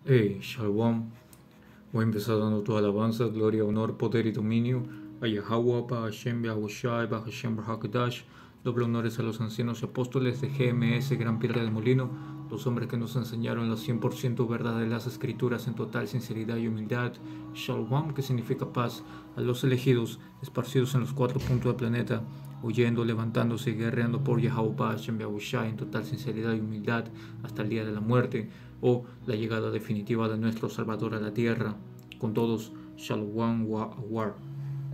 Hey, Shalom. Voy a empezar dando toda alabanza, gloria, honor, poder y dominio a Yahweh, a Hashem, Yahushai, a Hashem, Hakadosh. Doble honores a los ancianos y apóstoles de GMS, Gran Piedra del Molino, los hombres que nos enseñaron la 100% verdad de las Escrituras en total sinceridad y humildad. Shalom, que significa paz, a los elegidos, esparcidos en los 4 puntos del planeta, huyendo, levantándose y guerreando por Yahweh, Hashem, Yahushai, en total sinceridad y humildad, hasta el día de la muerte, o la llegada definitiva de nuestro Salvador a la tierra. Con todos, Shalom War.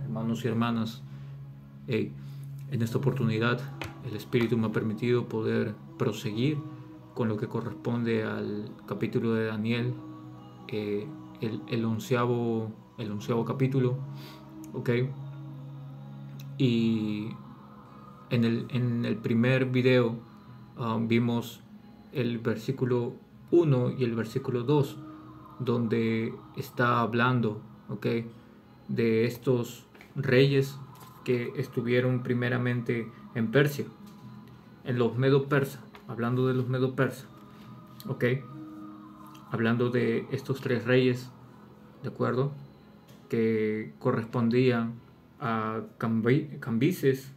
Hermanos y hermanas, hey, en esta oportunidad el Espíritu me ha permitido poder proseguir con lo que corresponde al capítulo de Daniel, el onceavo capítulo, ¿ok? Y en el primer video vimos el versículo 1 y el versículo 2, donde está hablando, ¿ok?, de estos reyes que estuvieron primeramente en Persia, en los medo-persas, hablando de los medo-persas, ¿ok?, hablando de estos 3 reyes, ¿de acuerdo?, que correspondían a Cambises,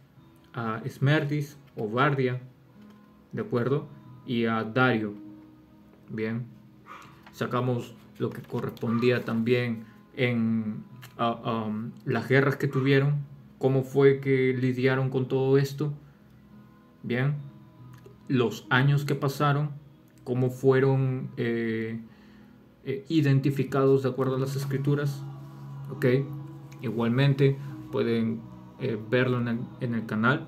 a Esmerdis o Bardia, ¿de acuerdo?, y a Dario. Bien, sacamos lo que correspondía también en las guerras que tuvieron, cómo fue que lidiaron con todo esto, bien, los años que pasaron, cómo fueron identificados de acuerdo a las escrituras, ok. Igualmente pueden verlo en el canal,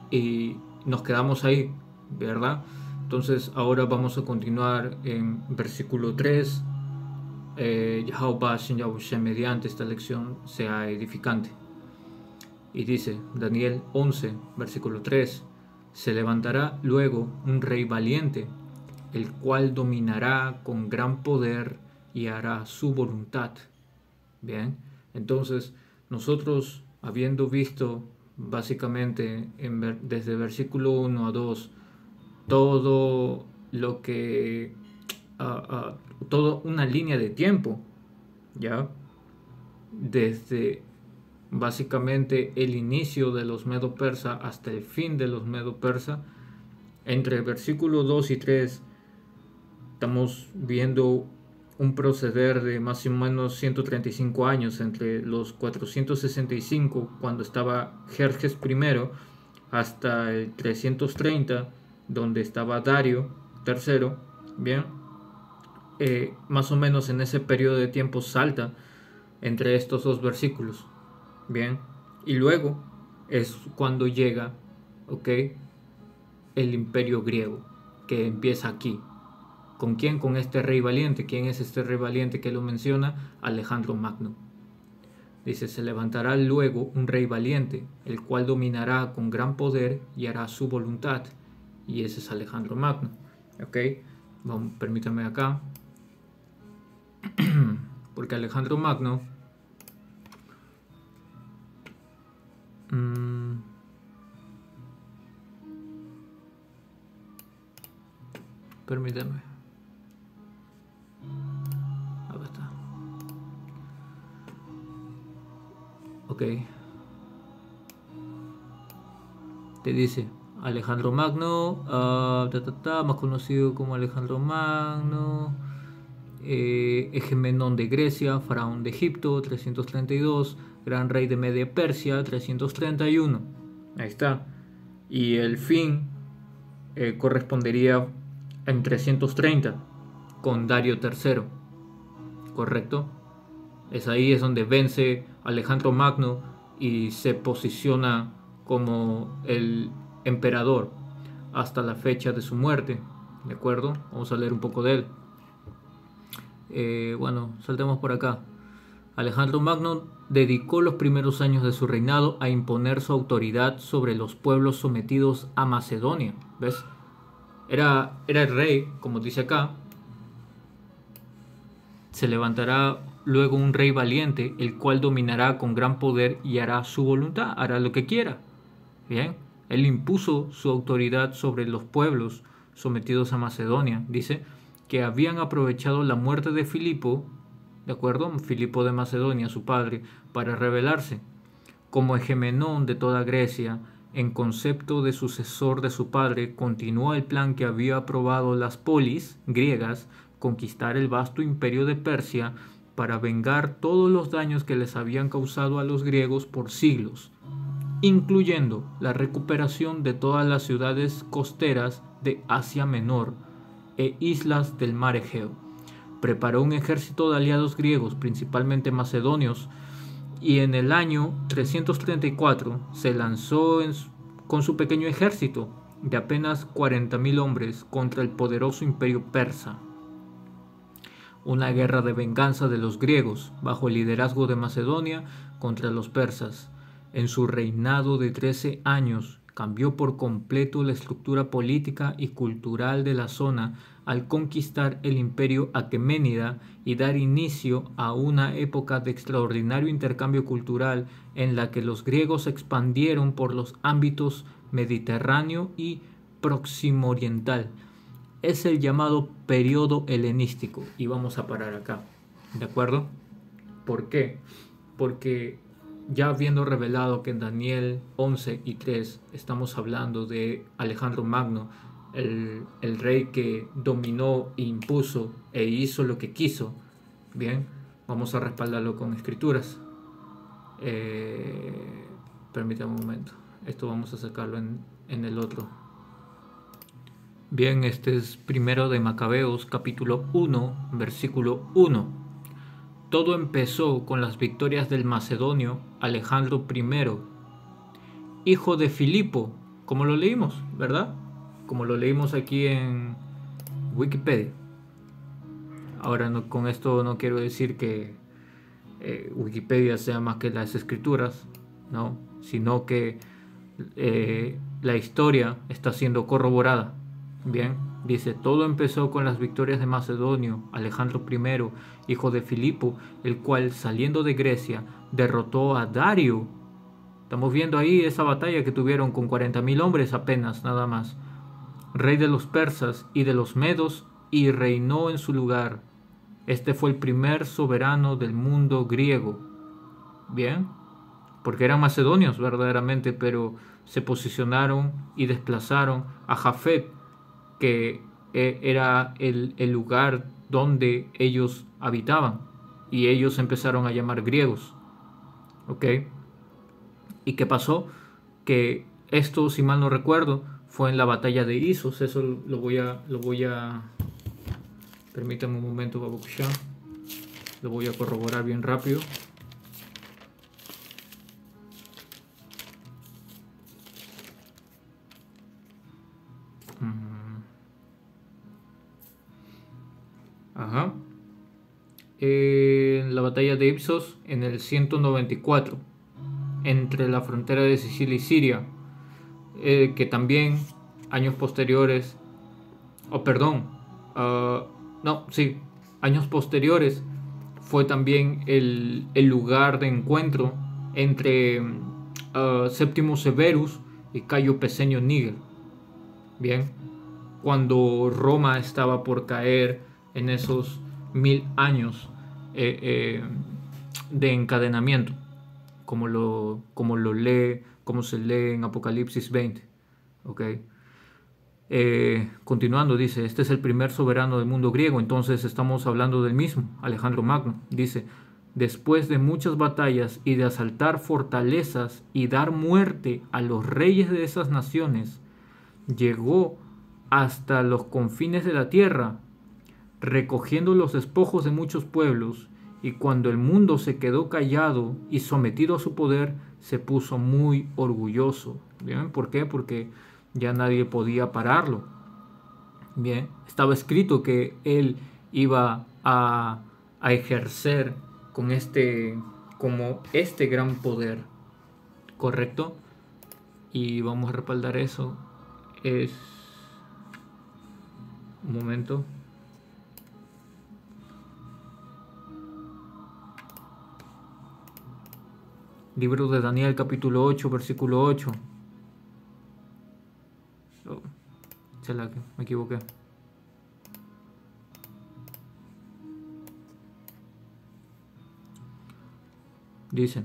y nos quedamos ahí, ¿verdad? Entonces ahora vamos a continuar en versículo 3. Yahweh mediante esta lección sea edificante. Y dice Daniel 11, versículo 3: se levantará luego un rey valiente, el cual dominará con gran poder y hará su voluntad. Bien, entonces nosotros, habiendo visto básicamente desde versículo 1 a 2 todo lo que toda una línea de tiempo, ya desde básicamente el inicio de los medo-persa hasta el fin de los medo-persa, entre versículos 2 y 3 estamos viendo un proceder de más o menos 135 años, entre los 465 cuando estaba Jerjes I hasta el 330 donde estaba Dario III, bien, más o menos en ese periodo de tiempo salta entre estos 2 versículos, bien, y luego es cuando llega, ok, el imperio griego, que empieza aquí. ¿Con quién? Con este rey valiente. ¿Quién es este rey valiente que lo menciona? Alejandro Magno. Dice, se levantará luego un rey valiente, el cual dominará con gran poder y hará su voluntad. Y ese es Alejandro Magno. ¿Ok? Vamos, permítanme acá. Porque Alejandro Magno... permítanme. Acá está. Ok. Te dice Alejandro Magno, más conocido como Alejandro Magno, Egemenón de Grecia, faraón de Egipto, 332, gran rey de Media Persia, 331. Ahí está. Y el fin correspondería en 330 con Dario III, ¿correcto? Ahí es donde vence Alejandro Magno y se posiciona como el emperador hasta la fecha de su muerte, ¿de acuerdo? Vamos a leer un poco de él. Bueno, saltemos por acá. Alejandro Magno dedicó los primeros años de su reinado a imponer su autoridad sobre los pueblos sometidos a Macedonia. ¿Ves? Era el rey, como dice acá. Se levantará luego un rey valiente, el cual dominará con gran poder y hará su voluntad, hará lo que quiera. Bien, él impuso su autoridad sobre los pueblos sometidos a Macedonia, dice, que habían aprovechado la muerte de Filipo, ¿de acuerdo? Filipo de Macedonia, su padre, para rebelarse. Como hegemonón de toda Grecia, en concepto de sucesor de su padre, continuó el plan que había aprobado las polis griegas, conquistar el vasto imperio de Persia para vengar todos los daños que les habían causado a los griegos por siglos, incluyendo la recuperación de todas las ciudades costeras de Asia Menor e islas del mar Egeo. Preparó un ejército de aliados griegos, principalmente macedonios, y en el año 334 se lanzó con su pequeño ejército de apenas 40.000 hombres contra el poderoso imperio persa. Una guerra de venganza de los griegos, bajo el liderazgo de Macedonia, contra los persas. En su reinado de 13 años, cambió por completo la estructura política y cultural de la zona al conquistar el imperio aqueménida y dar inicio a una época de extraordinario intercambio cultural en la que los griegos se expandieron por los ámbitos mediterráneo y próximo oriental. Es el llamado periodo helenístico, y vamos a parar acá, ¿de acuerdo? ¿Por qué? Porque ya habiendo revelado que en Daniel 11 y 3 estamos hablando de Alejandro Magno, el rey que dominó, impuso e hizo lo que quiso, bien, vamos a respaldarlo con escrituras. Permítame un momento, esto vamos a sacarlo en el otro. Bien, este es primero de Macabeos, capítulo 1, versículo 1. Todo empezó con las victorias del macedonio Alejandro I, hijo de Filipo, como lo leímos, ¿verdad? Como lo leímos aquí en Wikipedia. Ahora, con esto no quiero decir que Wikipedia sea más que las escrituras, ¿no? Sino que la historia está siendo corroborada. Bien, dice, todo empezó con las victorias de Macedonio, Alejandro I, hijo de Filipo, el cual, saliendo de Grecia, derrotó a Dario. Estamos viendo ahí esa batalla que tuvieron con 40.000 hombres apenas, nada más. Rey de los persas y de los medos, y reinó en su lugar. Este fue el primer soberano del mundo griego. Bien, porque eran macedonios verdaderamente, pero se posicionaron y desplazaron a Jafet, que era el lugar donde ellos habitaban, y ellos empezaron a llamar griegos. ¿Ok? ¿Y qué pasó? Que esto, si mal no recuerdo, fue en la batalla de Isos. Eso lo voy a permítame un momento, Babuksha. Lo voy a corroborar bien rápido. Ajá. En la batalla de Ipsos, en el 194, entre la frontera de Sicilia y Siria, que también años posteriores, años posteriores fue también el lugar de encuentro entre Séptimo Severus y Cayo Pesenio Níger. Bien, cuando Roma estaba por caer en esos 1000 años de encadenamiento, como se lee en Apocalipsis 20. ¿Okay? Continuando, dice, este es el primer soberano del mundo griego. Entonces estamos hablando del mismo, Alejandro Magno. Dice, después de muchas batallas y de asaltar fortalezas y dar muerte a los reyes de esas naciones, llegó hasta los confines de la tierra, recogiendo los despojos de muchos pueblos, y cuando el mundo se quedó callado y sometido a su poder, se puso muy orgulloso. ¿Bien? ¿Por qué? Porque ya nadie podía pararlo. Bien, estaba escrito que él iba a ejercer como este gran poder, ¿correcto? Y vamos a respaldar eso. Es un momento. Libro de Daniel, capítulo 8, versículo 8. Me equivoqué. Dice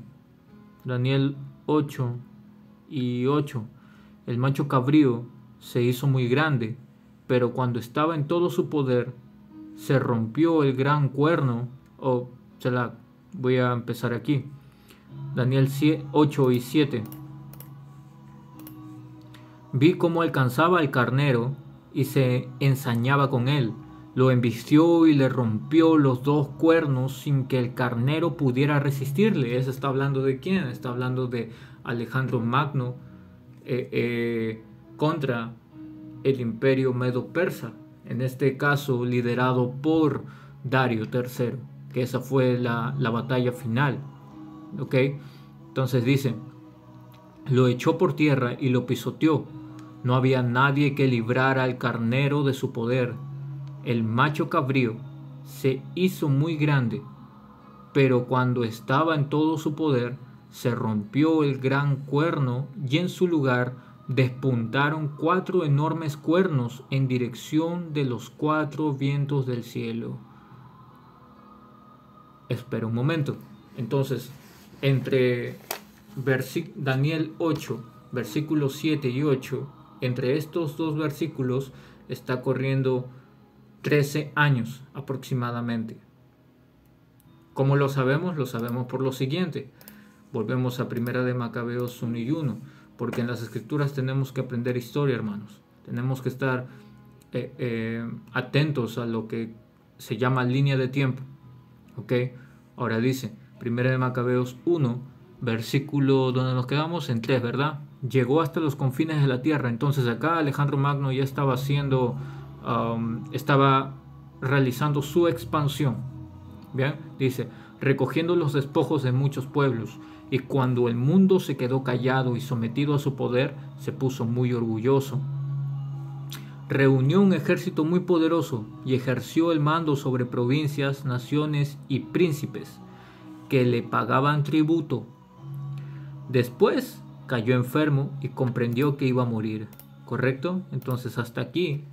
Daniel 8:8. El macho cabrío se hizo muy grande, pero cuando estaba en todo su poder, se rompió el gran cuerno. Voy a empezar aquí. Daniel 8:7. Vi cómo alcanzaba al carnero y se ensañaba con él. Lo embistió y le rompió los dos cuernos sin que el carnero pudiera resistirle. ¿Eso está hablando de quién? Está hablando de Alejandro Magno contra el imperio medo-persa. En este caso liderado por Dario III, que esa fue la batalla final. ¿Ok? Entonces dice, lo echó por tierra y lo pisoteó. No había nadie que librara al carnero de su poder. El macho cabrío se hizo muy grande, pero cuando estaba en todo su poder, se rompió el gran cuerno y en su lugar despuntaron 4 enormes cuernos en dirección de los 4 vientos del cielo. Espera un momento. Entonces, entre Daniel 8, versículos 7 y 8, entre estos dos versículos está corriendo 13 años aproximadamente. ¿Cómo lo sabemos? Lo sabemos por lo siguiente. Volvemos a Primera de Macabeos 1 y 1, porque en las escrituras tenemos que aprender historia, hermanos. Tenemos que estar atentos a lo que se llama línea de tiempo. ¿Ok? Ahora dice, Primera de Macabeos 1, versículo donde nos quedamos en 3, ¿verdad? Llegó hasta los confines de la tierra. Entonces acá Alejandro Magno ya estaba estaba realizando su expansión. Bien, dice, recogiendo los despojos de muchos pueblos, y cuando el mundo se quedó callado y sometido a su poder, se puso muy orgulloso. Reunió un ejército muy poderoso y ejerció el mando sobre provincias, naciones y príncipes que le pagaban tributo. Después cayó enfermo y comprendió que iba a morir. ¿Correcto? Entonces hasta aquí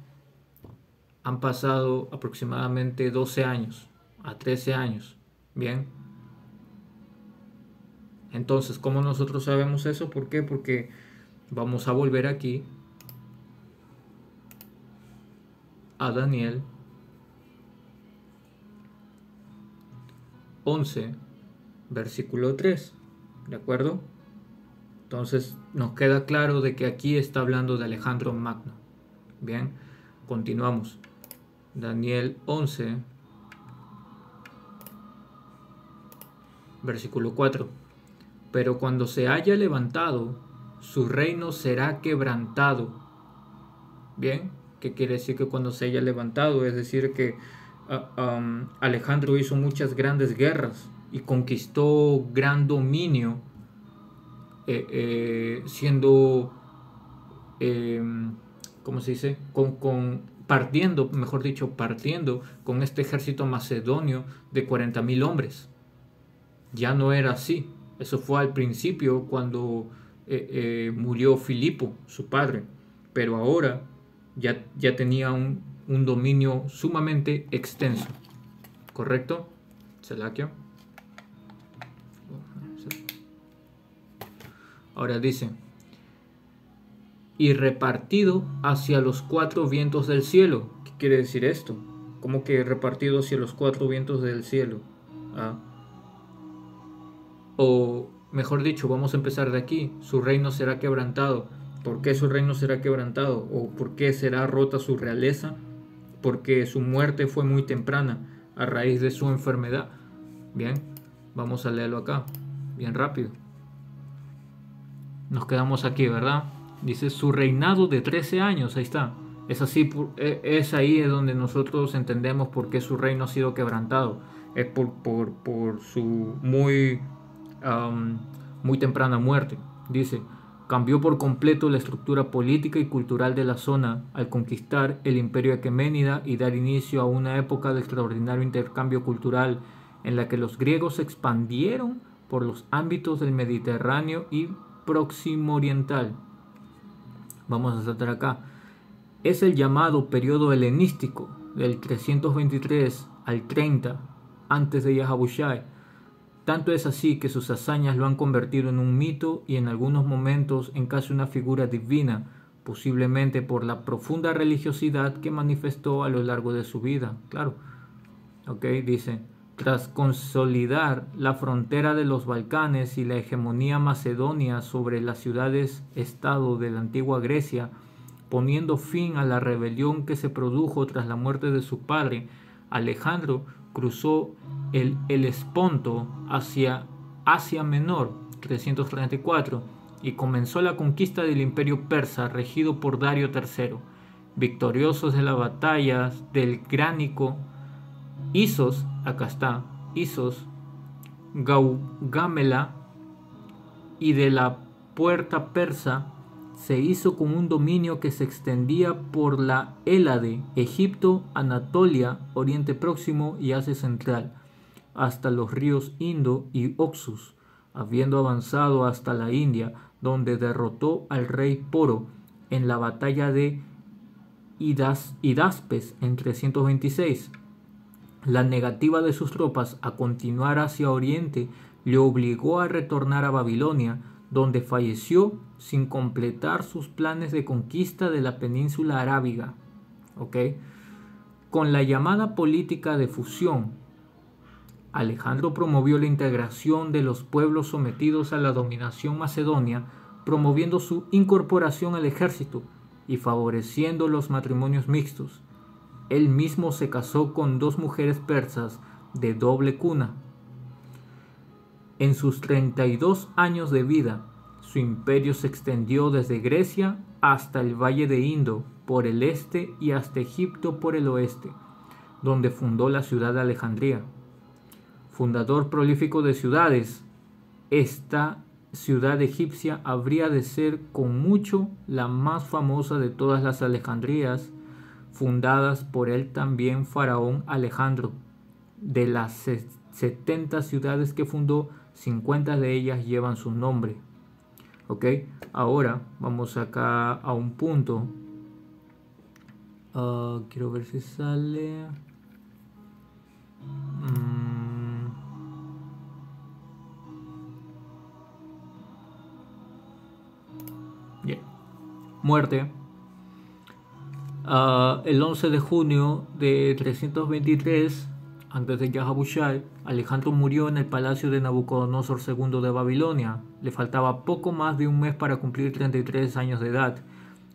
han pasado aproximadamente 12 años a 13 años. Bien. Entonces, ¿cómo nosotros sabemos eso? ¿Por qué? Porque vamos a volver aquí a Daniel 11, versículo 3. ¿De acuerdo? Entonces nos queda claro de que aquí está hablando de Alejandro Magno. Bien, continuamos. Daniel 11, versículo 4. Pero cuando se haya levantado, su reino será quebrantado. Bien, ¿qué quiere decir que cuando se haya levantado? Es decir que Alejandro hizo muchas grandes guerras y conquistó gran dominio, siendo, ¿cómo se dice? Partiendo con este ejército macedonio de 40.000 hombres. Ya no era así. Eso fue al principio cuando murió Filipo, su padre. Pero ahora ya tenía un dominio sumamente extenso. ¿Correcto? Selaquio. Ahora dice, y repartido hacia los 4 vientos del cielo. ¿Qué quiere decir esto? ¿Cómo que repartido hacia los 4 vientos del cielo? O mejor dicho, vamos a empezar de aquí. Su reino será quebrantado. ¿Por qué su reino será quebrantado? ¿O por qué será rota su realeza? Porque su muerte fue muy temprana a raíz de su enfermedad. Bien, vamos a leerlo acá, bien rápido. Nos quedamos aquí, ¿verdad? Dice su reinado de 13 años, ahí está. Es ahí donde nosotros entendemos por qué su reino ha sido quebrantado. Es por su muy temprana muerte. Dice, cambió por completo la estructura política y cultural de la zona al conquistar el imperio aqueménida y dar inicio a una época de extraordinario intercambio cultural en la que los griegos se expandieron por los ámbitos del Mediterráneo y Próximo Oriental. Vamos a saltar acá. Es el llamado periodo helenístico del 323 al 30 antes de Yahabushai. Tanto es así que sus hazañas lo han convertido en un mito y en algunos momentos en casi una figura divina, posiblemente por la profunda religiosidad que manifestó a lo largo de su vida. Claro, ok, dice, tras consolidar la frontera de los Balcanes y la hegemonía macedonia sobre las ciudades-estado de la antigua Grecia, poniendo fin a la rebelión que se produjo tras la muerte de su padre, Alejandro cruzó el Helesponto hacia Asia Menor, 334, y comenzó la conquista del imperio persa regido por Dario III. Victoriosos de las batallas del Gránico, Isos, acá está, Isos, Gaugamela y de la puerta persa, se hizo con un dominio que se extendía por la Hélade, Egipto, Anatolia, Oriente Próximo y Asia Central, hasta los ríos Indo y Oxus, habiendo avanzado hasta la India, donde derrotó al rey Poro en la batalla de Hidaspes en 326. La negativa de sus tropas a continuar hacia Oriente le obligó a retornar a Babilonia, donde falleció sin completar sus planes de conquista de la península arábiga. ¿Okay? Con la llamada política de fusión, Alejandro promovió la integración de los pueblos sometidos a la dominación macedonia, promoviendo su incorporación al ejército y favoreciendo los matrimonios mixtos. Él mismo se casó con 2 mujeres persas de doble cuna. En sus 32 años de vida, su imperio se extendió desde Grecia hasta el valle de Indo por el este y hasta Egipto por el oeste, donde fundó la ciudad de Alejandría. Fundador prolífico de ciudades, esta ciudad egipcia habría de ser con mucho la más famosa de todas las Alejandrías, fundadas por el también faraón Alejandro. De las 70 ciudades que fundó, 50 de ellas llevan su nombre. Ok, ahora vamos acá a un punto. Quiero ver si sale. Bien. Muerte. El 11 de junio de 323, antes de Yahabushai, Alejandro murió en el palacio de Nabucodonosor II de Babilonia. Le faltaba poco más de un mes para cumplir 33 años de edad.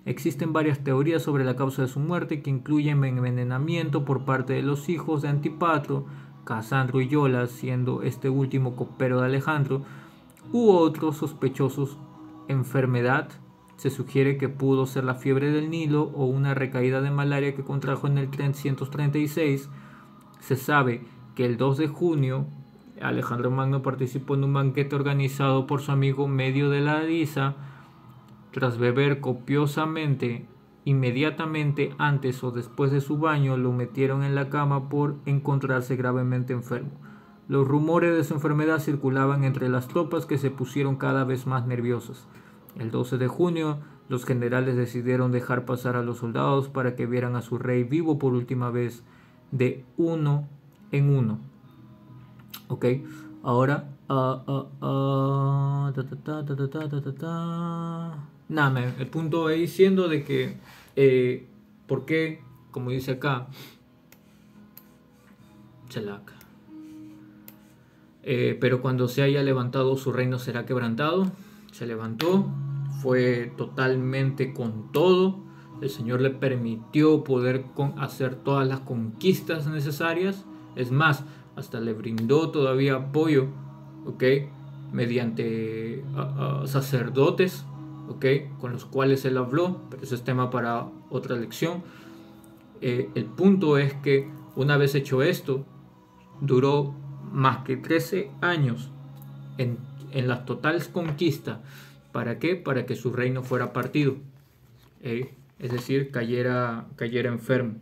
Existen varias teorías sobre la causa de su muerte, que incluyen envenenamiento por parte de los hijos de Antipatro, Casandro y Yolas, siendo este último copero de Alejandro, u otros sospechosos. Enfermedad. Se sugiere que pudo ser la fiebre del Nilo o una recaída de malaria que contrajo en el 336. Se sabe que el 2 de junio Alejandro Magno participó en un banquete organizado por su amigo Medio de la Disa. Tras beber copiosamente, inmediatamente antes o después de su baño, lo metieron en la cama por encontrarse gravemente enfermo. Los rumores de su enfermedad circulaban entre las tropas, que se pusieron cada vez más nerviosas. El 12 de junio, los generales decidieron dejar pasar a los soldados para que vieran a su rey vivo por última vez, de uno en uno. Ok, ahora... Nada, el punto es diciendo de que... ¿por qué? Como dice acá... pero cuando se haya levantado, su reino será quebrantado. Se levantó, fue totalmente con todo. El Señor le permitió poder hacer todas las conquistas necesarias. Es más, hasta le brindó todavía apoyo, ¿ok? Mediante sacerdotes, ¿ok? Con los cuales él habló, pero eso es tema para otra lección. El punto es que una vez hecho esto, duró más que 13 años en las totales conquistas. ¿Para qué? Para que su reino fuera partido. Es decir, cayera enfermo.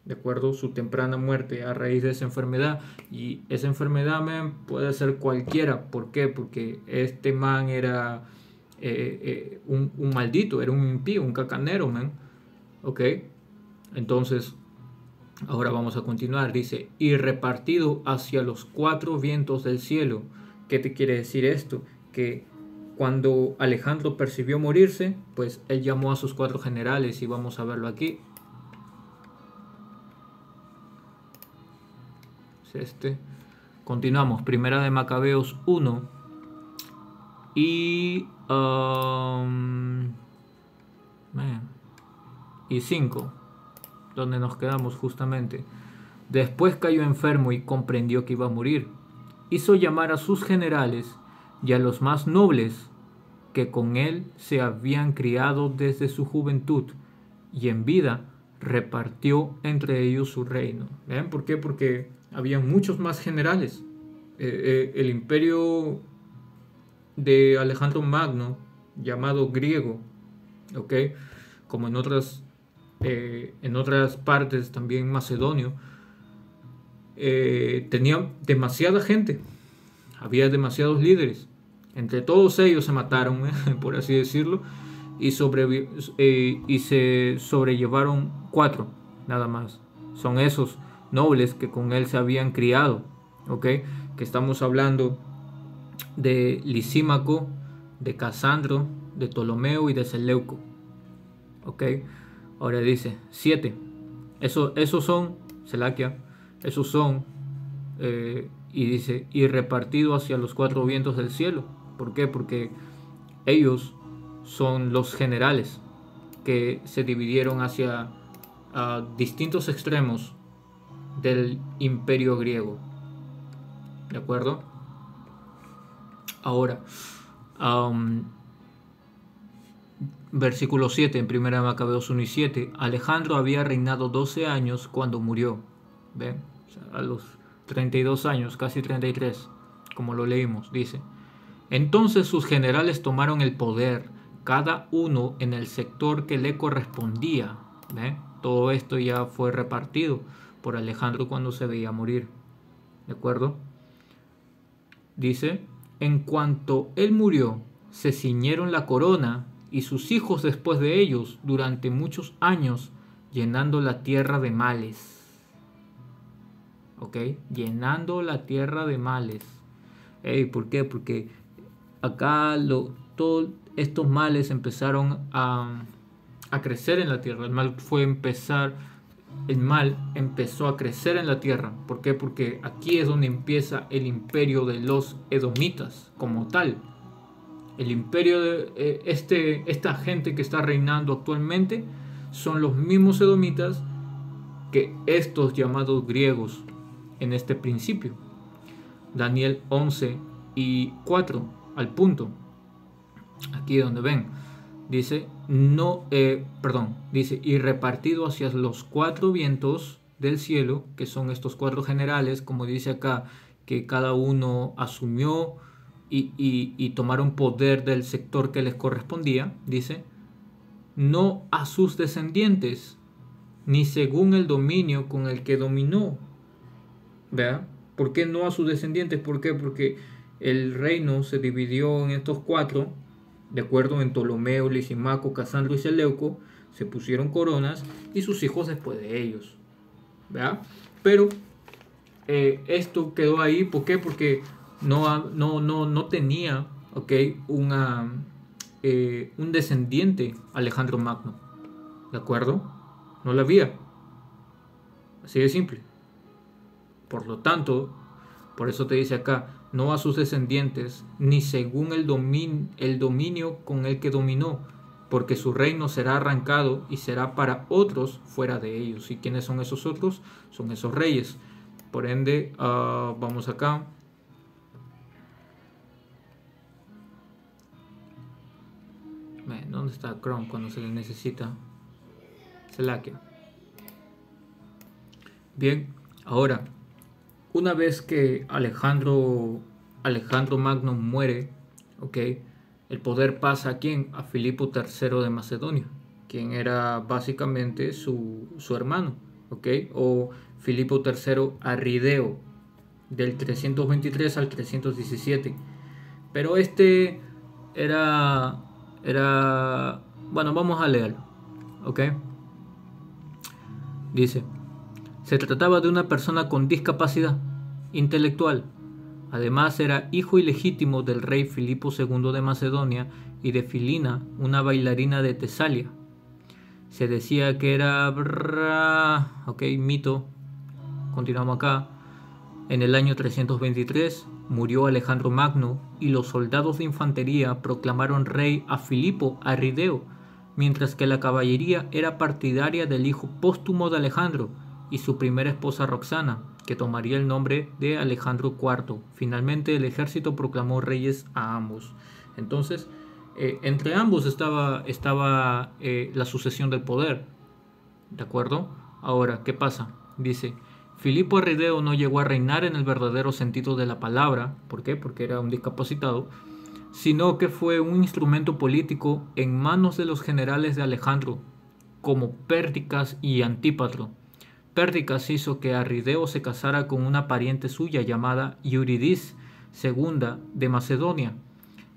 ¿De acuerdo? Su temprana muerte a raíz de esa enfermedad. Y esa enfermedad, man, puede ser cualquiera. ¿Por qué? Porque este man era un maldito, era un impío, un cacanero, man. ¿Ok? Entonces, ahora vamos a continuar. Dice, y repartido hacia los 4 vientos del cielo, ¿Qué te quiere decir esto? Que cuando Alejandro percibió morirse, pues él llamó a sus 4 generales, y vamos a verlo aquí. Es Continuamos, Primera de Macabeos 1 y 5, donde nos quedamos justamente. Después cayó enfermo y comprendió que iba a morir. Hizo llamar a sus generales y a los más nobles que con él se habían criado desde su juventud, y en vida repartió entre ellos su reino. ¿Ven por qué? Porque había muchos más generales. El imperio de Alejandro Magno, llamado griego, ¿ok? Como en otras partes, también macedonio, tenía demasiada gente, había demasiados líderes. Entre todos ellos se mataron, por así decirlo, y se sobrellevaron 4, nada más. Son esos nobles que con él se habían criado, ¿ok? Que estamos hablando de Lisímaco, de Casandro, de Ptolomeo y de Seleuco, ¿ok? Ahora dice 7. Esos son Selaquia, esos son, y dice, y repartido hacia los 4 vientos del cielo. ¿Por qué? Porque ellos son los generales que se dividieron hacia distintos extremos del imperio griego. ¿De acuerdo? Ahora, versículo 7 en 1 Macabeos 1 y 7. Alejandro había reinado 12 años cuando murió. ¿Ven? O sea, a los 32 años, casi 33, como lo leímos, dice. Entonces sus generales tomaron el poder, cada uno en el sector que le correspondía. ¿Ven? Todo esto ya fue repartido por Alejandro cuando se veía morir. ¿De acuerdo? Dice, en cuanto él murió, se ciñeron la corona y sus hijos después de ellos durante muchos años, llenando la tierra de males. ¿Ok? Llenando la tierra de males. ¿Por qué? Porque acá todos estos males empezaron a crecer en la tierra. El mal empezó a crecer en la tierra. ¿Por qué? Porque aquí es donde empieza el imperio de los edomitas como tal. El imperio de esta gente que está reinando actualmente son los mismos edomitas que estos llamados griegos en este principio. Daniel 11 y 4, al punto. Aquí donde ven, dice, dice, y repartido hacia los 4 vientos del cielo, que son estos 4 generales, como dice acá, que cada uno asumió y tomaron poder del sector que les correspondía, dice, no a sus descendientes, ni según el dominio con el que dominó. ¿Vea? ¿Por qué no a sus descendientes? ¿Por qué? Porque el reino se dividió en estos 4, de acuerdo, en Ptolomeo, Lisímaco, Casandro y Seleuco, se pusieron coronas y sus hijos después de ellos. ¿Vea? Pero esto quedó ahí, ¿por qué? Porque no tenía, ¿okay? un descendiente Alejandro Magno, ¿de acuerdo? No lo había, así de simple. Por lo tanto, por eso te dice acá, no a sus descendientes, ni según el dominio con el que dominó, porque su reino será arrancado y será para otros fuera de ellos. ¿Y quiénes son esos otros? Son esos reyes. Por ende, vamos acá. ¿Dónde está Chrome cuando se le necesita? Selaquia. Bien, ahora, una vez que Alejandro Magno muere, el poder pasa ¿a quién? A Filipo III de Macedonia, quien era básicamente su hermano, o Filipo III Arrideo, del 323 al 317. Pero era bueno, vamos a leerlo, Dice, se trataba de una persona con discapacidad intelectual, Además era hijo ilegítimo del rey Filipo II de Macedonia y de Filina, una bailarina de Tesalia. Se decía que era... ok, mito. Continuamos acá. En el año 323 murió Alejandro Magno y los soldados de infantería proclamaron rey a Filipo Arrideo, mientras que la caballería era partidaria del hijo póstumo de Alejandro y su primera esposa Roxana, que tomaría el nombre de Alejandro IV. Finalmente el ejército proclamó reyes a ambos. Entonces, entre ambos estaba la sucesión del poder. ¿De acuerdo? Ahora, ¿qué pasa? Dice, Filipo Arrideo no llegó a reinar en el verdadero sentido de la palabra. ¿Por qué? Porque era un discapacitado. Sino que fue un instrumento político en manos de los generales de Alejandro, como Pérticas y Antípatro. Pérticas hizo que Arrideo se casara con una pariente suya llamada Eurídice II de Macedonia.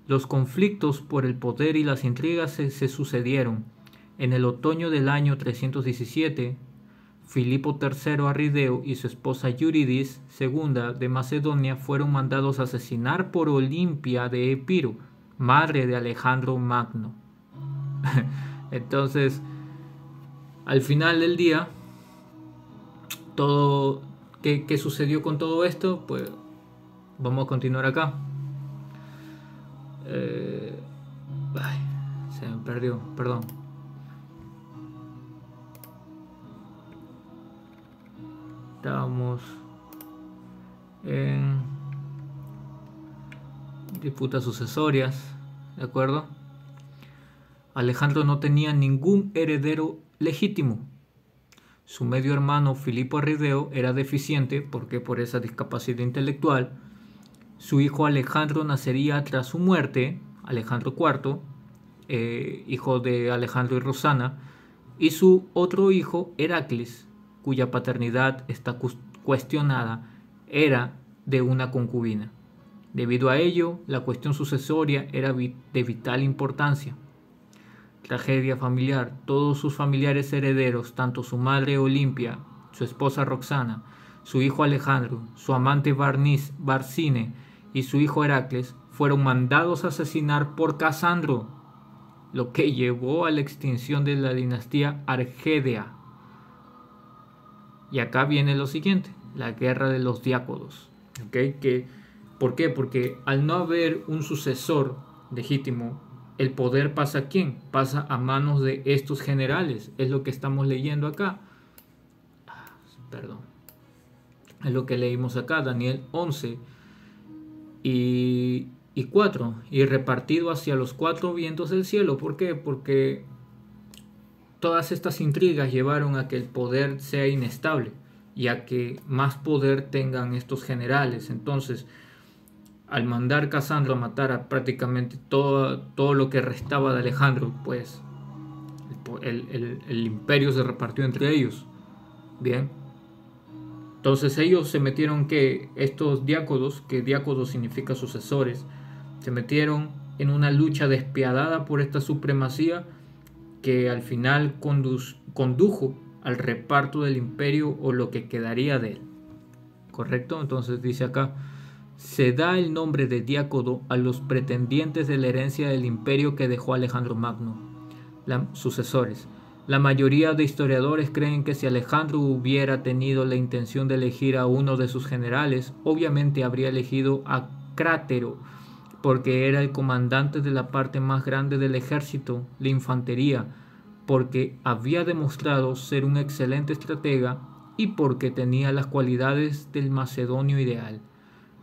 Los conflictos por el poder y las intrigas se sucedieron. En el otoño del año 317, Filipo III Arrideo y su esposa Eurídice II de Macedonia fueron mandados a asesinar por Olimpia de Epiro, madre de Alejandro Magno. Entonces, al final del día, ¿qué sucedió con todo esto? Pues vamos a continuar acá. Se me perdió, perdón. Estábamos en disputas sucesorias, ¿de acuerdo? Alejandro no tenía ningún heredero legítimo. Su medio hermano Filipo Arrideo era deficiente, porque por esa discapacidad intelectual. Su hijo Alejandro nacería tras su muerte, Alejandro IV, hijo de Alejandro y Rosana, y su otro hijo, Heracles, cuya paternidad está cuestionada, era de una concubina. Debido a ello, la cuestión sucesoria era de vital importancia. Tragedia familiar. Todos sus familiares herederos, tanto su madre Olimpia, su esposa Roxana, su hijo Alejandro, su amante Barcine y su hijo Heracles, fueron mandados a asesinar por Casandro, lo que llevó a la extinción de la dinastía Argédea. Y acá viene lo siguiente, la guerra de los diáconos. ¿Por qué? Porque al no haber un sucesor legítimo, el poder pasa ¿a quién? Pasa a manos de estos generales. Es lo que estamos leyendo acá. Perdón. Es lo que leímos acá, Daniel 11 y 4. Y repartido hacia los cuatro vientos del cielo. ¿Por qué? Porque todas estas intrigas llevaron a que el poder sea inestable y a que más poder tengan estos generales. Entonces, al mandar Casandro a matar a prácticamente todo lo que restaba de Alejandro, pues el imperio se repartió entre ellos. Bien. Entonces ellos se metieron estos diáconos, que diáconos significa sucesores, se metieron en una lucha despiadada por esta supremacía que al final condujo al reparto del imperio o lo que quedaría de él. ¿Correcto? Entonces dice acá, se da el nombre de diácono a los pretendientes de la herencia del imperio que dejó Alejandro Magno, sucesores. La mayoría de historiadores creen que si Alejandro hubiera tenido la intención de elegir a uno de sus generales, obviamente habría elegido a Crátero, porque era el comandante de la parte más grande del ejército, la infantería, porque había demostrado ser un excelente estratega y porque tenía las cualidades del macedonio ideal.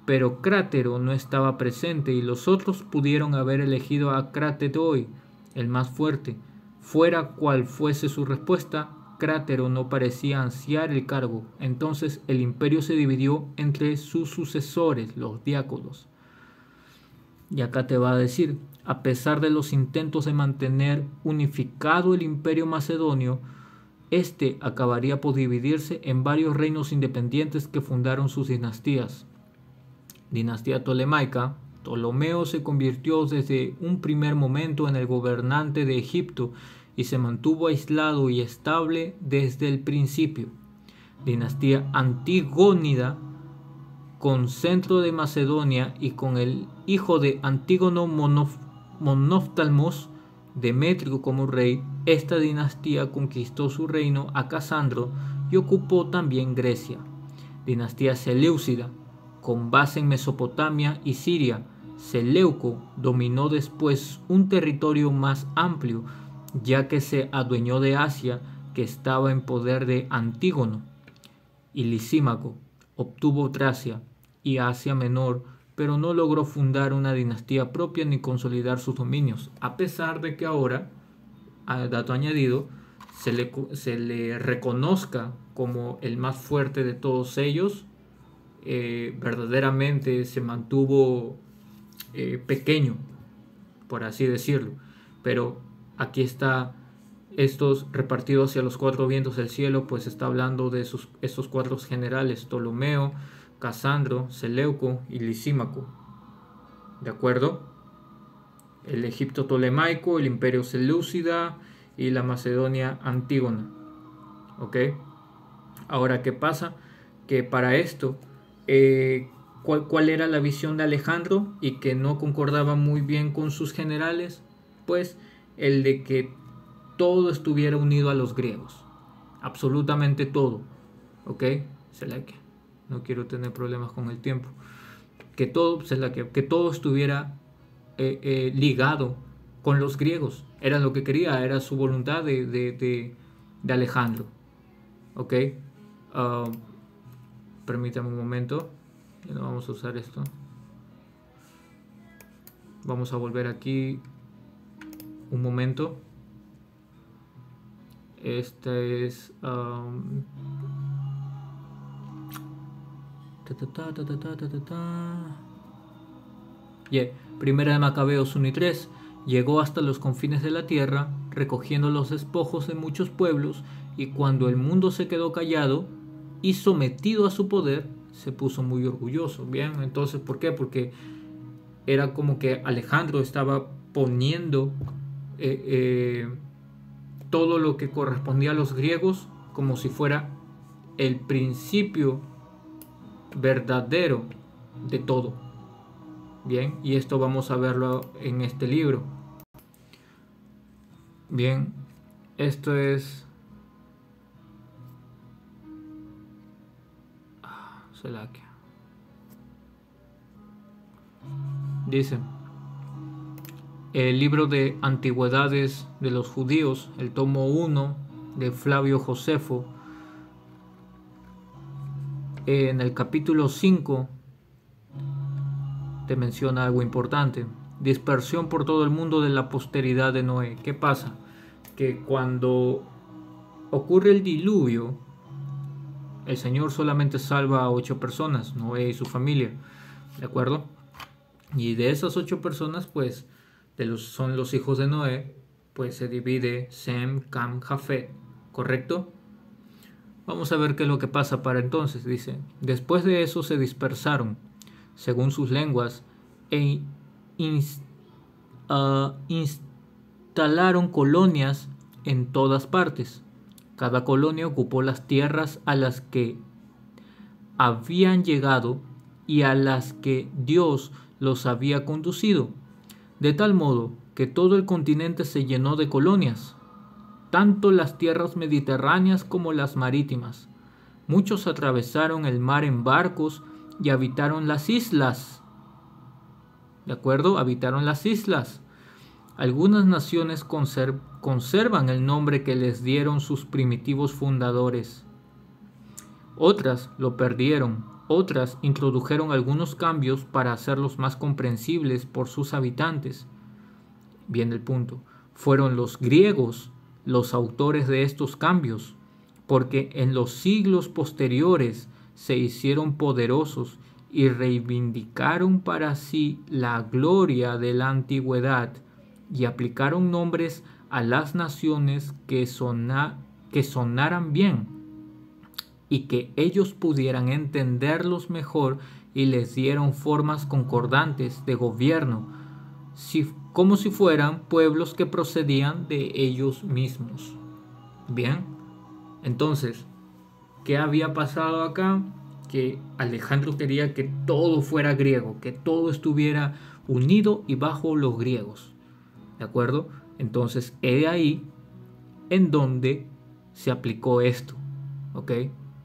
Pero Crátero no estaba presente y los otros pudieron haber elegido a Cratetoi, el más fuerte. Fuera cual fuese su respuesta, Crátero no parecía ansiar el cargo. Entonces el imperio se dividió entre sus sucesores, los diáconos. Y acá te va a decir, a pesar de los intentos de mantener unificado el imperio macedonio, este acabaría por dividirse en varios reinos independientes que fundaron sus dinastías. Dinastía Ptolemaica. Ptolomeo se convirtió desde un primer momento en el gobernante de Egipto y se mantuvo aislado y estable desde el principio. Dinastía Antigónida. con centro de Macedonia y con el hijo de Antígono Monóftalmos, Demetrio como rey, esta dinastía conquistó su reino a Casandro y ocupó también Grecia. Dinastía Seleucida, con base en Mesopotamia y Siria. Seleuco dominó después un territorio más amplio, ya que se adueñó de Asia, que estaba en poder de Antígono, y Lisímaco obtuvo Tracia y Asia Menor, pero no logró fundar una dinastía propia ni consolidar sus dominios, a pesar de que ahora, dato añadido, se le reconozca como el más fuerte de todos ellos. Verdaderamente se mantuvo pequeño, por así decirlo, pero aquí está estos repartidos hacia los cuatro vientos del cielo, pues está hablando de estos cuatro generales: Ptolomeo, Casandro, Seleuco y Lisímaco. ¿De acuerdo? El Egipto tolemaico, el imperio seleucida y la Macedonia Antígona. ¿Ok? Ahora, ¿qué pasa? Que para esto, ¿cuál era la visión de Alejandro y que no concordaba muy bien con sus generales? Pues el de que todo estuviera unido a los griegos, absolutamente todo. ¿Ok? No quiero tener problemas con el tiempo. Que todo estuviera ligado con los griegos. Era lo que quería, era su voluntad de Alejandro. ¿Ok? Permítame un momento. Ya no vamos a usar esto. Vamos a volver aquí un momento. Este es Primera de Macabeos 1 y 3. Llegó hasta los confines de la tierra, recogiendo los despojos de muchos pueblos, y cuando el mundo se quedó callado y sometido a su poder, se puso muy orgulloso. Bien, entonces, ¿por qué? Porque era como que Alejandro estaba poniendo todo lo que correspondía a los griegos como si fuera el principio verdadero de todo. Bien, y esto vamos a verlo en este libro. Bien, esto es... Dice: el libro de Antigüedades de los Judíos, el tomo 1 de Flavio Josefo, en el capítulo 5 te menciona algo importante: dispersión por todo el mundo de la posteridad de Noé. ¿Qué pasa? Que cuando ocurre el diluvio, el Señor solamente salva a 8 personas, Noé y su familia, ¿de acuerdo? Y de esas 8 personas, pues, son los hijos de Noé, pues se divide Sem, Cam, Jafet, ¿correcto? Vamos a ver qué es lo que pasa para entonces. Dice: después de eso se dispersaron, según sus lenguas, e instalaron colonias en todas partes. Cada colonia ocupó las tierras a las que habían llegado y a las que Dios los había conducido, de tal modo que todo el continente se llenó de colonias, tanto las tierras mediterráneas como las marítimas. Muchos atravesaron el mar en barcos y habitaron las islas. ¿De acuerdo? Habitaron las islas. Algunas naciones conservan el nombre que les dieron sus primitivos fundadores. Otras lo perdieron. Otras introdujeron algunos cambios para hacerlos más comprensibles por sus habitantes. Bien el punto. Fueron los griegos los autores de estos cambios, porque en los siglos posteriores se hicieron poderosos y reivindicaron para sí la gloria de la antigüedad, y aplicaron nombres a las naciones que sonaran bien y que ellos pudieran entenderlos mejor, y les dieron formas concordantes de gobierno, como si fueran pueblos que procedían de ellos mismos. Bien, entonces, ¿qué había pasado acá? que Alejandro quería que todo fuera griego, que todo estuviera unido y bajo los griegos, ¿de acuerdo? Entonces, he ahí en donde se aplicó esto, ¿ok?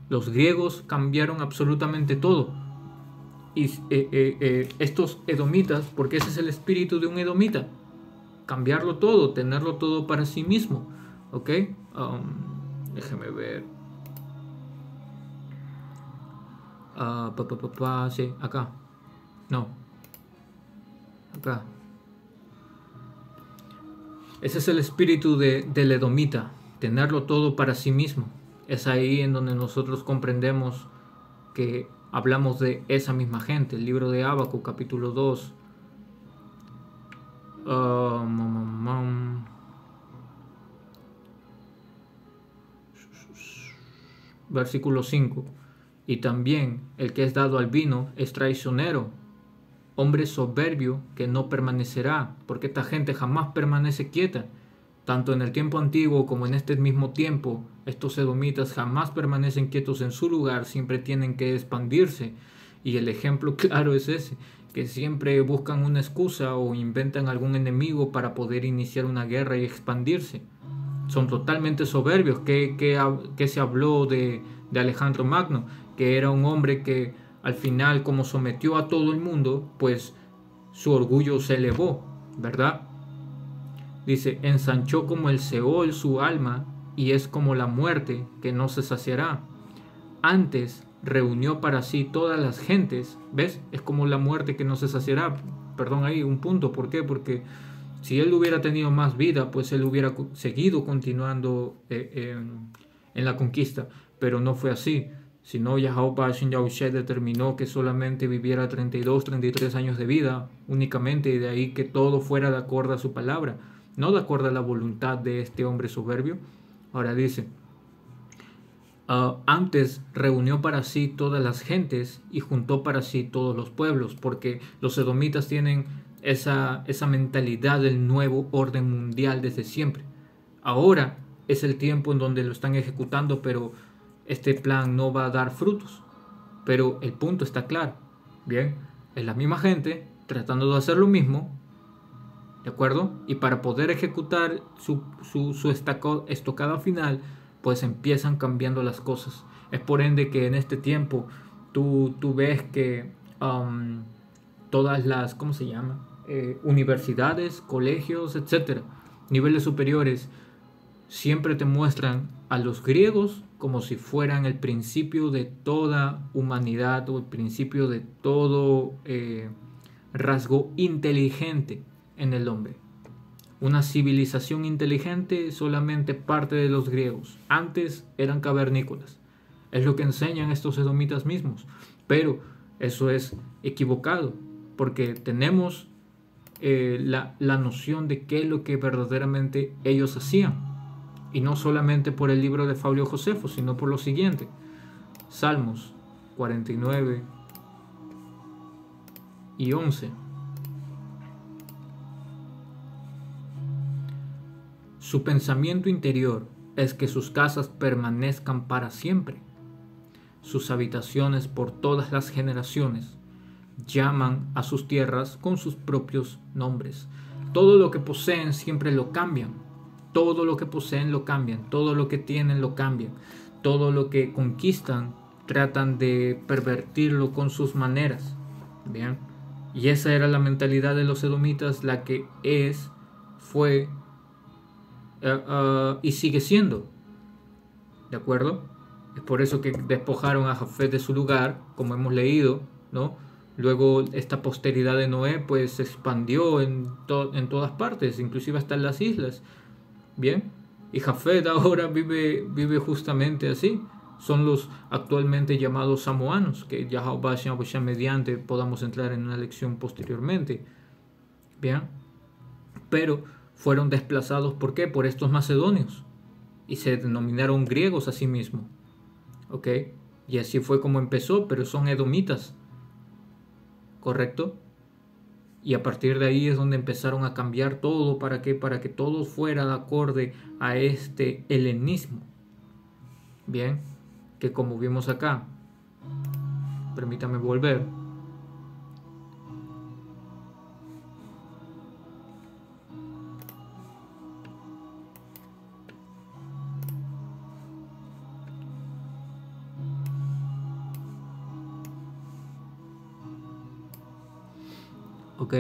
Los griegos cambiaron absolutamente todo. Y estos edomitas, porque ese es el espíritu de un edomita, cambiarlo todo, tenerlo todo para sí mismo, ¿ok? Déjeme ver. Sí, acá. No. Acá. Ese es el espíritu del edomita, tenerlo todo para sí mismo. Es ahí en donde nosotros comprendemos que hablamos de esa misma gente. El libro de Ábaco, capítulo 2. Versículo 5. Y también el que es dado al vino es traicionero, hombre soberbio que no permanecerá, porque esta gente jamás permanece quieta. Tanto en el tiempo antiguo como en este mismo tiempo, estos edomitas jamás permanecen quietos en su lugar, siempre tienen que expandirse. Y el ejemplo claro es ese, que siempre buscan una excusa o inventan algún enemigo para poder iniciar una guerra y expandirse. Son totalmente soberbios. ¿Qué se habló de Alejandro Magno? Que era un hombre que al final, como sometió a todo el mundo, pues su orgullo se elevó, ¿verdad? Dice, ensanchó como el Seol su alma y es como la muerte que no se saciará. Antes reunió para sí todas las gentes, ¿ves? Es como la muerte que no se saciará. Perdón, ahí un punto, ¿por qué? Porque si él hubiera tenido más vida, pues él hubiera seguido continuando en la conquista, pero no fue así. Sino Yahweh Yahushua determinó que solamente viviera 32, 33 años de vida únicamente, y de ahí que todo fuera de acuerdo a su palabra, no de acuerdo a la voluntad de este hombre soberbio. Ahora dice, antes reunió para sí todas las gentes y juntó para sí todos los pueblos, porque los edomitas tienen esa mentalidad del nuevo orden mundial desde siempre. Ahora es el tiempo en donde lo están ejecutando, pero este plan no va a dar frutos. Pero el punto está claro. Bien, es la misma gente tratando de hacer lo mismo, ¿de acuerdo? Y para poder ejecutar su estocada final, pues empiezan cambiando las cosas. Es por ende que en este tiempo tú ves que todas las, ¿cómo se llama? Universidades, colegios, etcétera, niveles superiores, siempre te muestran a los griegos como si fueran el principio de toda humanidad o el principio de todo rasgo inteligente en el hombre. Una civilización inteligente solamente parte de los griegos. Antes eran cavernícolas. Es lo que enseñan estos edomitas mismos. Pero eso es equivocado, porque tenemos la noción de qué es lo que verdaderamente ellos hacían. Y no solamente por el libro de Fabio Josefo, sino por lo siguiente. Salmos 49 y 11. Su pensamiento interior es que sus casas permanezcan para siempre. Sus habitaciones por todas las generaciones. Llaman a sus tierras con sus propios nombres. Todo lo que poseen siempre lo cambian. Todo lo que poseen lo cambian, todo lo que tienen lo cambian, todo lo que conquistan tratan de pervertirlo con sus maneras. Bien, y esa era la mentalidad de los edomitas, la que fue y sigue siendo. ¿De acuerdo? Es por eso que despojaron a Jafet de su lugar, como hemos leído, ¿no? Luego esta posteridad de Noé pues se expandió en todas partes, inclusive hasta en las islas. Bien, y Jafet ahora vive justamente así. Son los actualmente llamados samoanos, que ya mediante podamos entrar en una lección posteriormente. Bien, pero fueron desplazados, ¿por qué? Por estos macedonios, y se denominaron griegos a sí mismos. ¿Ok? Y así fue como empezó, pero son edomitas, ¿correcto? Y a partir de ahí es donde empezaron a cambiar todo. ¿Para qué? Para que todo fuera de acorde a este helenismo. Bien, que como vimos acá, Permítame volver. Ok.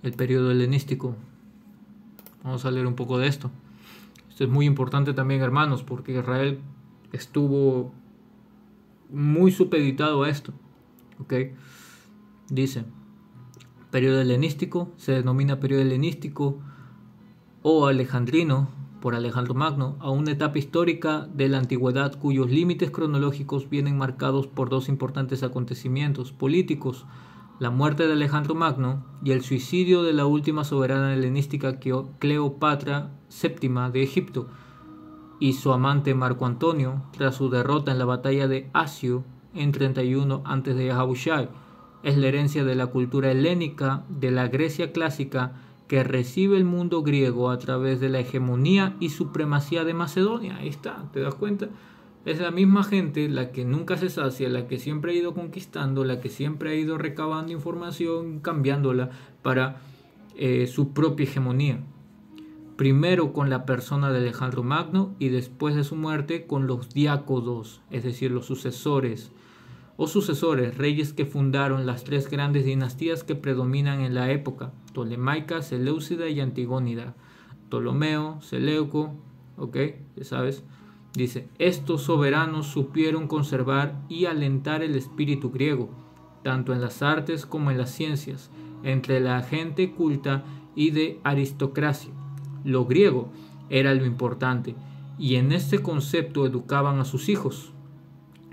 El periodo helenístico. Vamos a leer un poco de esto. Esto es muy importante también, hermanos, porque Israel estuvo muy supeditado a esto. ¿Ok? Dice, periodo helenístico, se denomina periodo helenístico o alejandrino por Alejandro Magno, a una etapa histórica de la antigüedad cuyos límites cronológicos vienen marcados por dos importantes acontecimientos políticos: la muerte de Alejandro Magno y el suicidio de la última soberana helenística Cleopatra VII de Egipto y su amante Marco Antonio tras su derrota en la batalla de Asio en 31 a.C. de Yahushai. Es la herencia de la cultura helénica de la Grecia clásica que recibe el mundo griego a través de la hegemonía y supremacía de Macedonia. Ahí está, ¿te das cuenta? Es la misma gente la que nunca se sacia, la que siempre ha ido conquistando, la que siempre ha ido recabando información, cambiándola para su propia hegemonía. Primero con la persona de Alejandro Magno y después de su muerte con los diáconos, es decir, los sucesores reyes que fundaron las tres grandes dinastías que predominan en la época: Ptolemaica, Seleucida y Antigónida. Ptolomeo, Seleuco, ok, ya sabes. Dice, estos soberanos supieron conservar y alentar el espíritu griego, tanto en las artes como en las ciencias, entre la gente culta y de aristocracia. Lo griego era lo importante, y en este concepto educaban a sus hijos.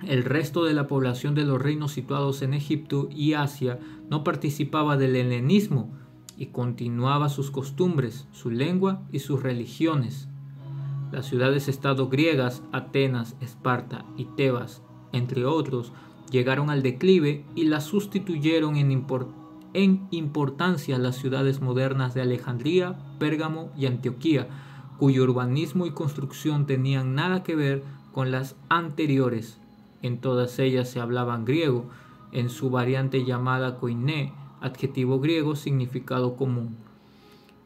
El resto de la población de los reinos situados en Egipto y Asia no participaba del helenismo y continuaba sus costumbres, su lengua y sus religiones. Las ciudades-estado griegas, Atenas, Esparta y Tebas, entre otros, llegaron al declive y las sustituyeron en importancia las ciudades modernas de Alejandría, Pérgamo y Antioquía, cuyo urbanismo y construcción tenían nada que ver con las anteriores. En todas ellas se hablaban griego, en su variante llamada koiné, adjetivo griego significado común.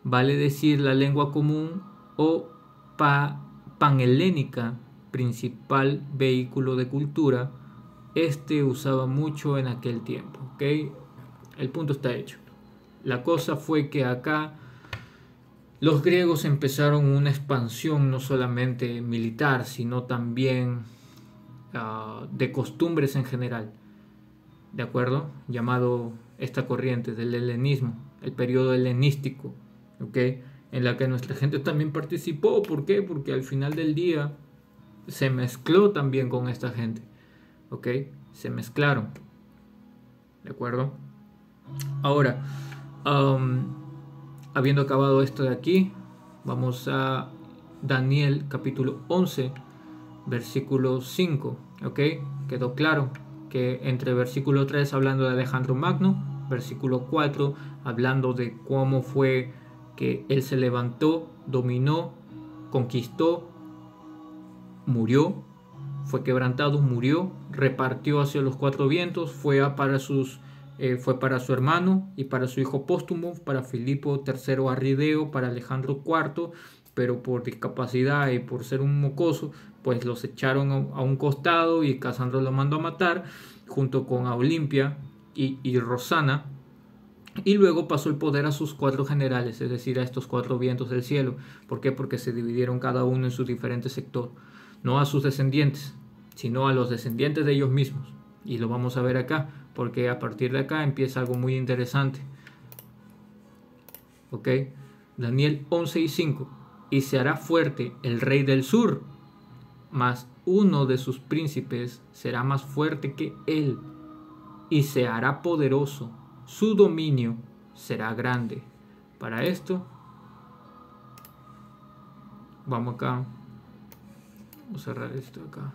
Vale decir la lengua común o panhelénica, principal vehículo de cultura. Este usaba mucho en aquel tiempo. ¿Okay? El punto está hecho. La cosa fue que acá los griegos empezaron una expansión no solamente militar, sino también de costumbres en general, ¿de acuerdo? Llamado esta corriente del helenismo, el periodo helenístico, ¿ok? En la que nuestra gente también participó. ¿Por qué? Porque al final del día se mezcló también con esta gente, ¿ok? Se mezclaron, ¿de acuerdo? Ahora, habiendo acabado esto de aquí, vamos a Daniel capítulo 11, versículo 5, ¿ok? Quedó claro que entre versículo 3 hablando de Alejandro Magno, versículo 4 hablando de cómo fue que él se levantó, dominó, conquistó, murió, fue quebrantado, murió, repartió hacia los cuatro vientos, fue para su hermano y para su hijo póstumo, para Filipo III Arrideo, para Alejandro IV, pero por discapacidad y por ser un mocoso, pues los echaron a un costado y Casandro lo mandó a matar, junto con Olimpia y Rosana, y luego pasó el poder a sus cuatro generales, es decir, a estos cuatro vientos del cielo. ¿Por qué? Porque se dividieron cada uno en su diferente sector, no a sus descendientes, sino a los descendientes de ellos mismos. Y lo vamos a ver acá, porque a partir de acá empieza algo muy interesante. ¿Ok? Daniel 11 y 5. Y se hará fuerte el rey del sur, mas uno de sus príncipes será más fuerte que él, y se hará poderoso, su dominio será grande. Para esto, vamos acá, vamos a cerrar esto acá.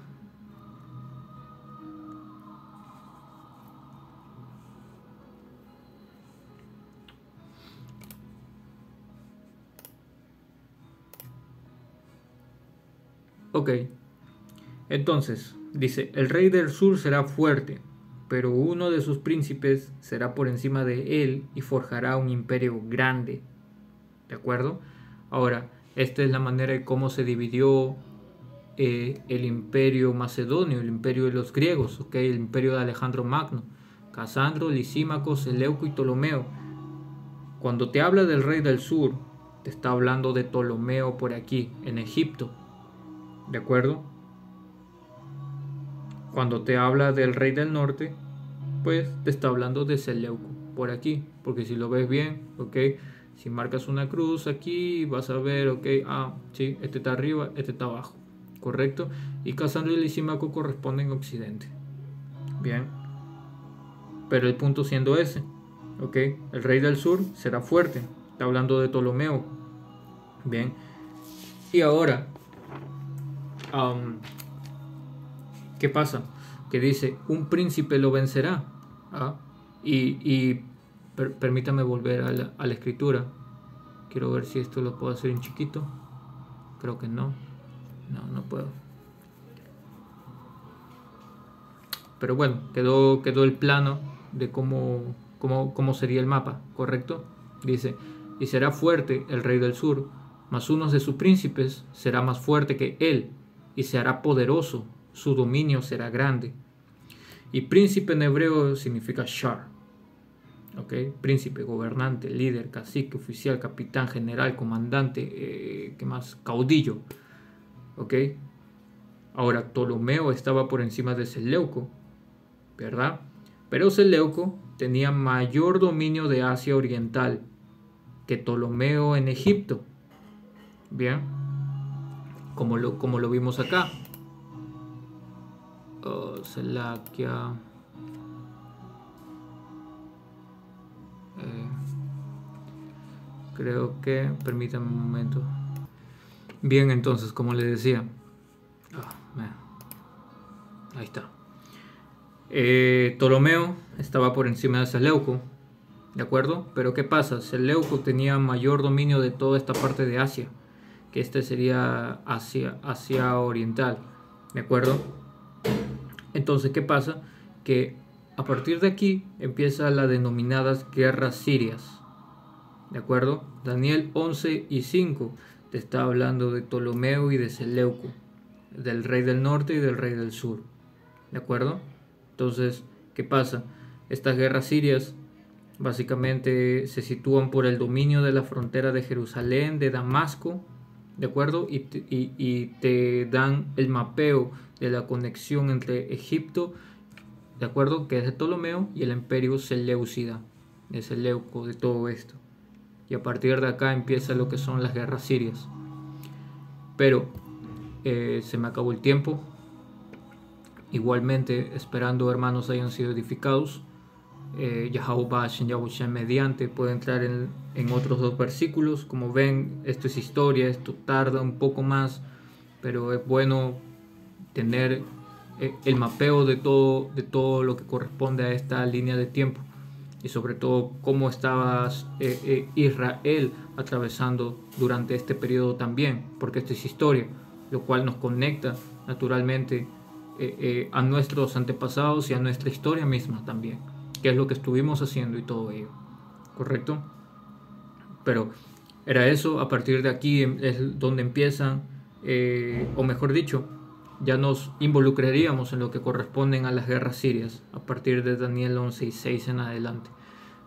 Ok, entonces dice, el rey del sur será fuerte, pero uno de sus príncipes será por encima de él y forjará un imperio grande. ¿De acuerdo? Ahora, esta es la manera de cómo se dividió el imperio macedonio, el imperio de los griegos, ¿ok? El imperio de Alejandro Magno, Casandro, Lisímaco, Seleuco y Ptolomeo. Cuando te habla del rey del sur, te está hablando de Ptolomeo por aquí, en Egipto. ¿De acuerdo? Cuando te habla del rey del norte, pues te está hablando de Seleuco por aquí, porque si lo ves bien, ¿ok? Si marcas una cruz aquí, vas a ver, ¿ok? Ah, sí, este está arriba, este está abajo, ¿correcto? Y Casandro y Lisímaco corresponden a occidente. Bien. Pero el punto siendo ese, ¿ok? El rey del sur será fuerte. Está hablando de Ptolomeo. Bien. Y ahora, ¿qué pasa? Que dice, un príncipe lo vencerá. ¿Ah? Permítame volver a la escritura. Quiero ver si esto lo puedo hacer en chiquito. Creo que no. No puedo. Pero bueno, quedó el plano de cómo sería el mapa, ¿correcto? Dice, y será fuerte el rey del sur, mas uno de sus príncipes será más fuerte que él, y se hará poderoso, su dominio será grande. Y príncipe en hebreo significa shar, ¿ok? Príncipe, gobernante, líder, cacique, oficial, capitán, general, comandante, ¿qué más? Caudillo, ¿ok? Ahora, Ptolomeo estaba por encima de Seleuco, ¿verdad? Pero Seleuco tenía mayor dominio de Asia Oriental que Ptolomeo en Egipto. Bien, como lo vimos acá. Selaquia. Creo que, permítanme un momento. Bien, entonces, como les decía. Ahí está. Ptolomeo estaba por encima de Seleuco, ¿de acuerdo? Pero ¿qué pasa? Seleuco tenía mayor dominio de toda esta parte de Asia, que este sería Asia Oriental, ¿de acuerdo? Entonces, ¿qué pasa? Que a partir de aquí empiezan las denominadas guerras sirias, ¿de acuerdo? Daniel 11 y 5 te está hablando de Ptolomeo y de Seleuco, del rey del norte y del rey del sur, ¿de acuerdo? Entonces, ¿qué pasa? Estas guerras sirias básicamente se sitúan por el dominio de la frontera de Jerusalén, de Damasco, ¿de acuerdo? Y te dan el mapeo de la conexión entre Egipto, ¿de acuerdo? Que es de Ptolomeo, y el imperio Seleucida, de Seleuco, de todo esto. Y a partir de acá empieza lo que son las guerras sirias. Pero se me acabó el tiempo. Igualmente, esperando hermanos hayan sido edificados, Yahweh mediante puede entrar en otros dos versículos. Como ven, esto es historia, esto tarda un poco más, pero es bueno tener el mapeo de todo lo que corresponde a esta línea de tiempo, y sobre todo cómo estaba Israel atravesando durante este periodo también, porque esto es historia, lo cual nos conecta naturalmente a nuestros antepasados y a nuestra historia misma también, que es lo que estuvimos haciendo y todo ello, ¿correcto? Pero era eso. A partir de aquí es donde empiezan, o mejor dicho, ya nos involucraríamos en lo que corresponden a las guerras sirias a partir de Daniel 11 y 6 en adelante,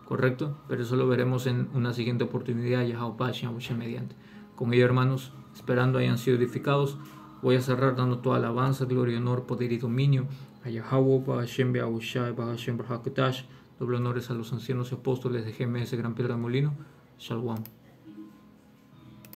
¿correcto? Pero eso lo veremos en una siguiente oportunidad, Yahweh mediante. Con ello, hermanos, esperando hayan sido edificados, voy a cerrar dando toda alabanza, gloria, honor, poder y dominio a Yahweh, Bahashem, Beahushai, Bahashem, Brahakatash. Doble honores a los ancianos y apóstoles de GMS Gran Piedra de Molino. Shalom.